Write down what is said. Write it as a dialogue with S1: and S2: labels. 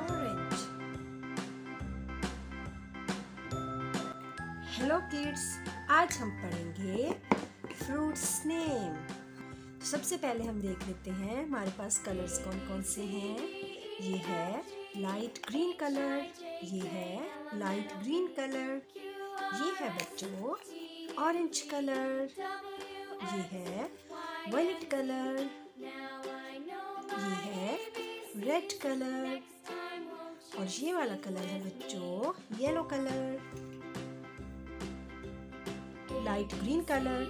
S1: Orange. Hello kids, आज हम पढ़ेंगे फ्रूट्स नेम। तो सबसे पहले हम देख लेते हैं हमारे पास कलर्स कौन कौन से हैं। ये है लाइट ग्रीन कलर, ये है लाइट ग्रीन कलर, ये है बच्चों ऑरेंज कलर, ये है वायलेट कलर, ये है रेड कलर, और ये वाला कलर है बच्चों yellow colour, light green colour,